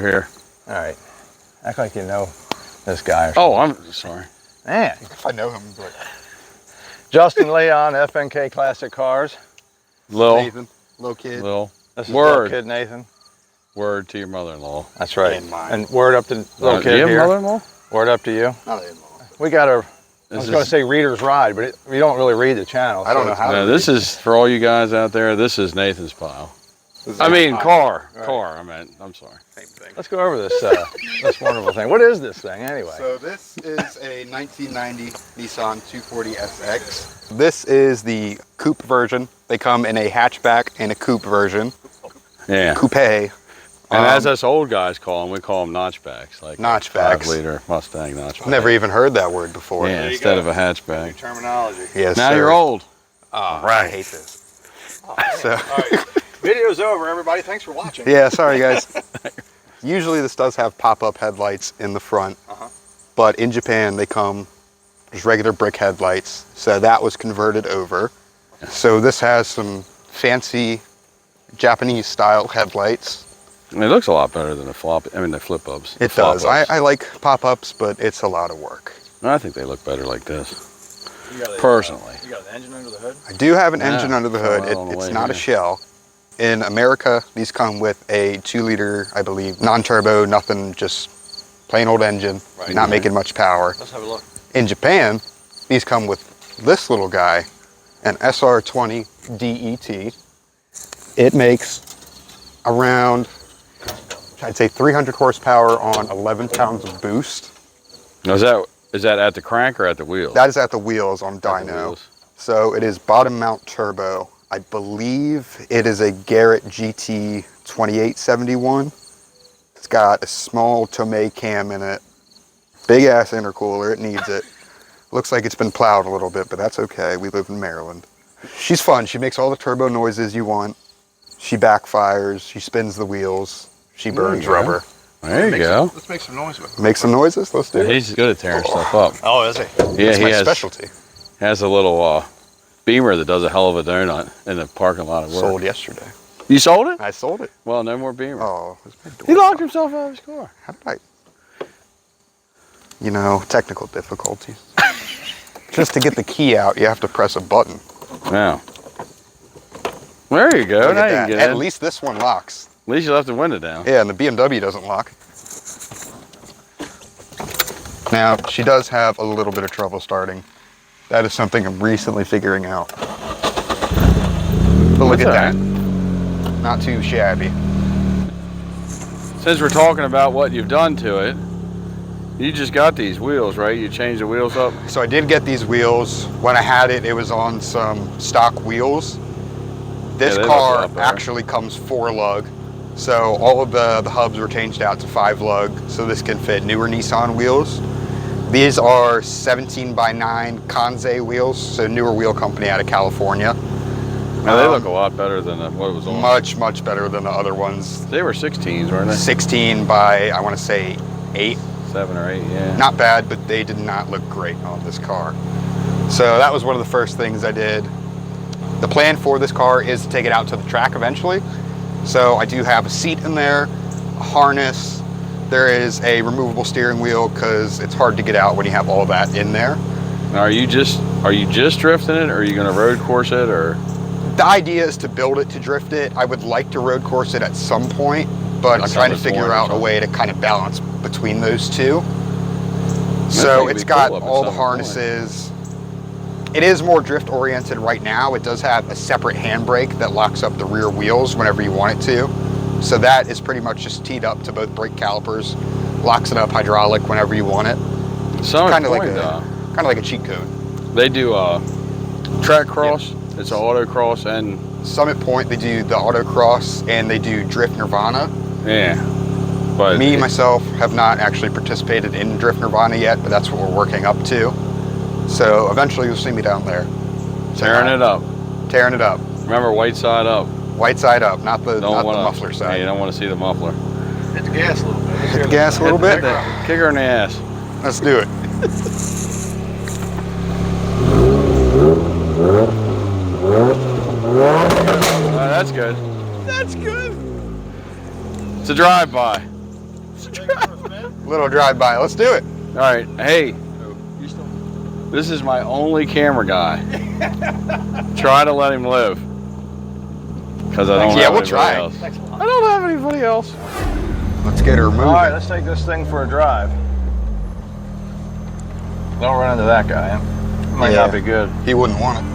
here. All right. Act like you know this guy. Oh, I'm sorry. Man. If I know him, but Justin Leon, FNK Classic Cars. Lil. Nathan, little kid. Lil. This is Word. little kid Nathan. Word to your mother-in-law. That's right. And mine. And word up to little Do you kid have here. mother-in-law? Word up to you. Not in-law. We got a, I This was going to is- say Reader's Ride, but we don't really read the channel. I don't so know it's- how to No, this is, for all you guys out there, this is Nathan's pile. This is I mean, mine. car. Right. Car, I meant. I'm sorry. Same thing. Let's go over this this wonderful thing. What is this thing anyway? So this is a 1990 Nissan 240SX. This is the coupe version. They come in a hatchback and a coupe version. Yeah. Coupe. And as us old guys call them, we call them notchbacks. Like Notchbacks. 5-liter Mustang notchback. Never even heard that word before. Yeah, instead of a hatchback. Terminology. Yes, Now sir. you're old. Oh, I hate this. So, All right. Video's over, everybody. Thanks for watching. yeah, sorry guys. Usually this does have pop-up headlights in the front, but in Japan they come just regular brick headlights. So that was converted over. So this has some fancy Japanese style headlights. I mean, it looks a lot better than the flip-ups. It does. I like pop-ups, but it's a lot of work. I think they look better like this. You got Personally. You got an engine under the hood? I do have an Yeah, engine under the hood. right on the It's way not a here. shell. In America, these come with a 2-liter, I believe, non-turbo, nothing, just plain old engine, Right. not making much power. Let's have a look. In Japan, these come with this little guy, an SR20DET. It makes around, I'd say 300 horsepower on 11 pounds of boost. Now, is that at the crank or at the wheel? That is at the wheels on At the dyno. wheels. So it is bottom mount turbo. I believe it is a Garrett GT2871. It's got a small Tomei cam in it. Big ass intercooler, it needs it. Looks like it's been plowed a little bit, but that's okay. We live in Maryland. She's fun. She makes all the turbo noises you want. She backfires, she spins the wheels, she burns go. rubber. There you go. Let's make some noise with it. Make some noises, let's do it. He's good at tearing stuff up. Oh, is he? Yeah, It's he my has specialty. a little Beamer that does a hell of a donut in the parking lot of work. Sold yesterday. You sold it? I sold it. Well, no more Beamer. Oh, it was my door. He locked himself out of his car. How did I? You know, technical difficulties. Just to get the key out, you have to press a button. Now. There you go. Look Now at you that. can get At in. least this one locks. At least you left the window down. Yeah, and the BMW doesn't lock. Now, she does have a little bit of trouble starting. That is something I'm recently figuring out. But look That's at all that. Not too shabby. Since we're talking about what you've done to it, you just got these wheels, right? You changed the wheels up? So I did get these wheels. When I had it, it was on some stock wheels. This Yeah, they look a car lot better. actually comes 4-lug. So all of the hubs were changed out to 5-lug, so this can fit newer Nissan wheels. These are 17x9 Kanze wheels, so newer wheel company out of California. Now, they look a lot better than what it was on. Much, much better than the other ones. They were 16s, weren't they? 16 by, I want to say, 8. 7 or 8, yeah. Not bad, but they did not look great on this car. So that was one of the first things I did. The plan for this car is to take it out to the track eventually. So I do have a seat in there, a harness. There is a removable steering wheel because it's hard to get out when you have all that in there. Now, are you just drifting it, or are you going to road course it, or? The idea is to build it to drift it. I would like to road course it at some point, but I'm trying to figure out a way to kind of balance between those two. So it's got all the harnesses. It is more drift oriented right now. It does have a separate handbrake that locks up the rear wheels whenever you want it to. So that is pretty much just teed up to both brake calipers, locks it up hydraulic whenever you want it. Kind of like a cheat code. They do track cross. Yep. It's an autocross and Summit Point. They do the autocross and they do Drift Nirvana. Yeah, but myself have not actually participated in Drift Nirvana yet, but that's what we're working up to. So eventually you'll see me down there. Tearing it up. Tearing it up. Remember, white side up. White side up, not the muffler side. Yeah, you don't want to see the muffler. Hit the gas a little bit. Hit the gas a little bit. Kick her in the ass. Let's do it. That's good. That's good. It's a drive-by. Little drive-by. Let's do it. All right. Hey, this is my only camera guy. Try to let him live. Because I don't have we'll anybody try. else. I don't have anybody else. Let's get her moving. All right, let's take this thing for a drive. Don't run into that guy. Huh? Might not be good. He wouldn't want it.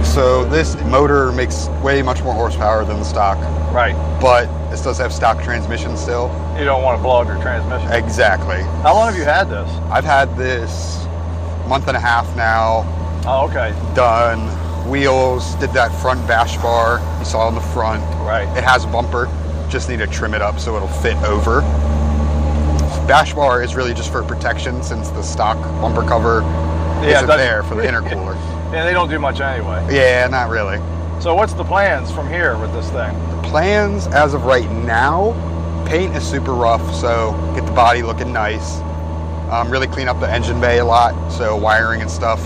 So this motor makes way much more horsepower than the stock. Right. But this does have stock transmission still. You don't want to blow up your transmission. Exactly. How long have you had this? I've had this month and a half now. Oh, okay. Done. Wheels, did that front bash bar you saw on the front. Right. It has a bumper, just need to trim it up so it'll fit over. Bash bar is really just for protection since the stock bumper cover isn't there for the intercooler. Yeah, they don't do much anyway. Yeah, not really. So what's the plans from here with this thing? Plans as of right now, paint is super rough, so get the body looking nice. Really clean up the engine bay a lot, so wiring and stuff.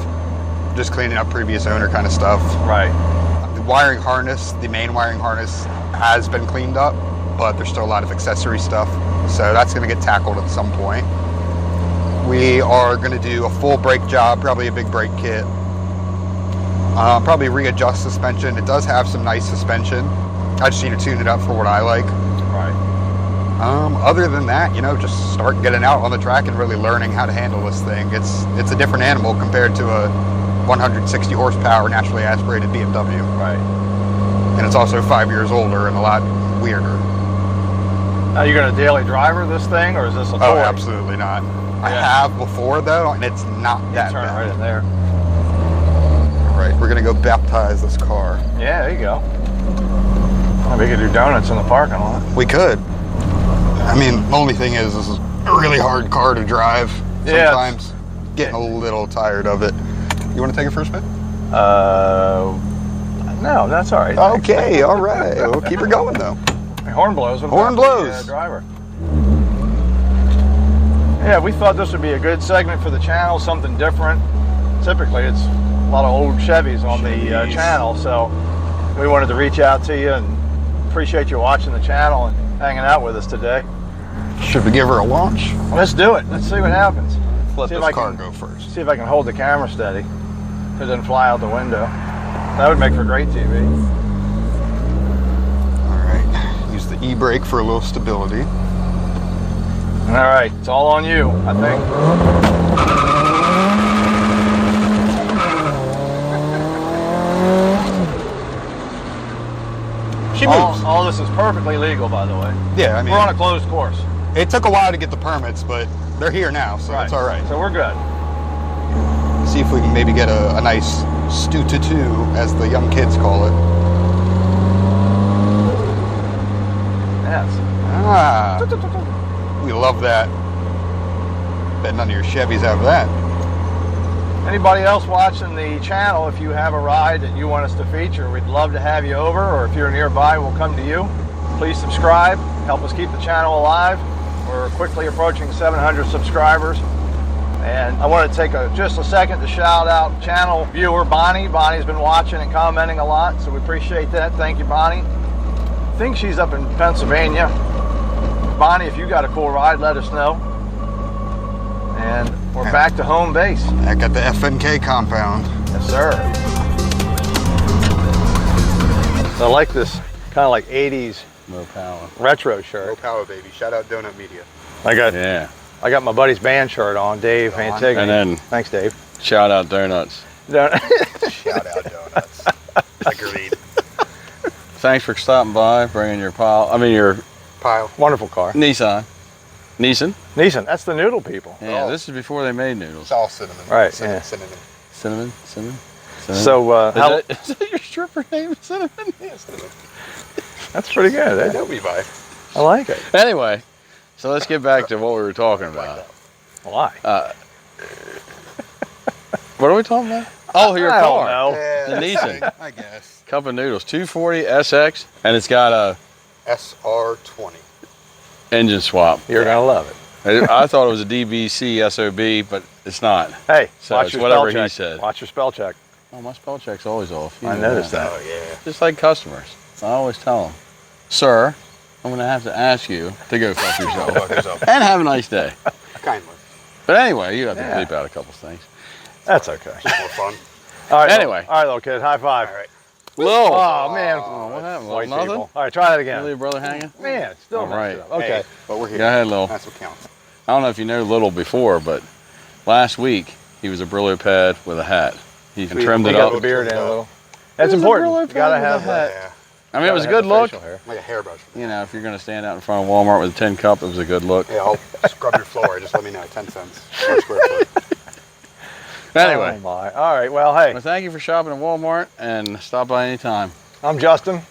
Just cleaning up previous owner kind of stuff. Right. The wiring harness, the main wiring harness has been cleaned up, but there's still a lot of accessory stuff. So that's gonna get tackled at some point. We are gonna do a full brake job, probably a big brake kit. Probably readjust suspension. It does have some nice suspension. I just need to tune it up for what I like. Right. Other than that, you know, just start getting out on the track and really learning how to handle this thing. It's a different animal compared to a 160 horsepower naturally aspirated BMW. Right. And it's also 5 years older and a lot weirder. Are you going to daily driver this thing, or is this a toy? Oh, absolutely not. I have before though, and it's not that Turn bad. right in there. All right, we're gonna go baptize this car. Yeah, there you go. Well, we could do donuts in the parking lot. We could. I mean, the only thing is, this is a really hard car to drive. Yeah. Sometimes getting a little tired of it. You want to take it for a spin? No, that's all right. Okay, all right. We'll keep her going though. Horn blows. Horn blows. Driver. Yeah, we thought this would be a good segment for the channel, something different. Typically, it's a lot of old Chevys on the channel, so we wanted to reach out to you and appreciate you watching the channel and hanging out with us today. Should we give her a launch? Let's do it. Let's see what happens. Let See if this I car can- go first. See if I can hold the camera steady. It doesn't fly out the window. That would make for great TV. All right. Use the e-brake for a little stability. All right, it's all on you, I think. She moves. All this is perfectly legal, by the way. Yeah, I mean, We're on a closed course. it took a while to get the permits, but they're here now, so it's all right. So we're good. See if we can maybe get a nice stu-tu, as the young kids call it. Yes. Ah, we love that. Bet none of your Chevys have that. Anybody else watching the channel, if you have a ride that you want us to feature, we'd love to have you over, or if you're nearby, we'll come to you. Please subscribe, help us keep the channel alive. We're quickly approaching 700 subscribers. And I want to take just a second to shout out channel viewer Bonnie. Bonnie's been watching and commenting a lot, so we appreciate that. Thank you, Bonnie. I think she's up in Pennsylvania. Bonnie, if you got a cool ride, let us know. And we're back to home base. Back at the FNK compound. Yes, sir. I like this kind of like 80s Low power. retro No shirt. power, baby. Shout out Donut Media. Yeah. I got my buddy's band shirt on, Dave Antigone. And then Thanks, Dave. shout out donuts. Shout out Donuts. Agreed. Thanks for stopping by, bringing your your Pile. Wonderful car. Nissan. Nissan? That's the noodle people. Yeah, Oh. this is before they made noodles. It's all cinnamon. Right, Cinnamon, yeah. cinnamon. Cinnamon? Cinnamon? So, Is that your stripper name, Cinnamon? Yeah, cinnamon. that's pretty good. I know we buy. I like it. Anyway, so let's get back to what we were talking about. Why? What are we talking about? Oh, your I don't car. know. Yeah, The Nissan. I guess. Cup of noodles. 240SX, and it's got a SR20. engine swap. You're going to love it. I thought it was a DBC SOB, but it's not. Hey, So watch it's your whatever spell he check. said. Watch your spell check. Oh, my spell check's always off. You I know noticed that. Oh yeah. Just like customers. I always tell them, sir, I'm going to have to ask you to go fuck yourself. And have a nice day. Kindly. But anyway, you have to bleep out a couple things. That's okay. Just more fun. All right. Anyway. All right, little kid. High five. All right. Lil. Oh, man. Oh, what happened? White Nothing? people. All right, try that You again. leave your brother hanging? Man, it's still All right. messed up. Okay. Hey, but we're here. Go ahead, Lil. That's what counts. I don't know if you know Little before, but last week he was a Brillo pad with a hat. He trimmed You it got up. the beard in a little. It That's was a important. Brillo You gotta pad with a have hat. Yeah. I mean, it was a good look. Like a hairbrush. You know, if you're going to stand out in front of Walmart with a tin cup, it was a good look. Yeah, I'll scrub your floor. Just let me know. 10 cents per square foot. Anyway, Oh my. All right. Well, hey, well, thank you for shopping at Walmart, and stop by anytime. I'm Justin,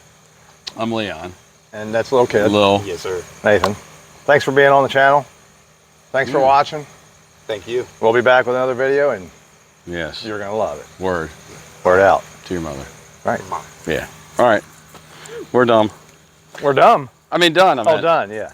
I'm Leon. and that's little kid. Lil. Yes, sir. Nathan. Thanks for being on the channel. Thanks for watching. Thank you. We'll be back with another video, and Yes. you're gonna love it. Word Word out. to your mother. Right. Come on. Yeah. All right. We're dumb. We're done. I mean, done. I Oh, meant. done. Yeah.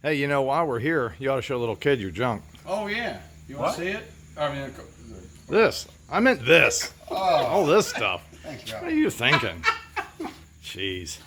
Hey, you know, while we're here, you ought to show a little kid your junk. Oh, yeah. You want to see it? I mean, This. I meant this. Oh, all this stuff. Thanks, what are you thinking? Jeez.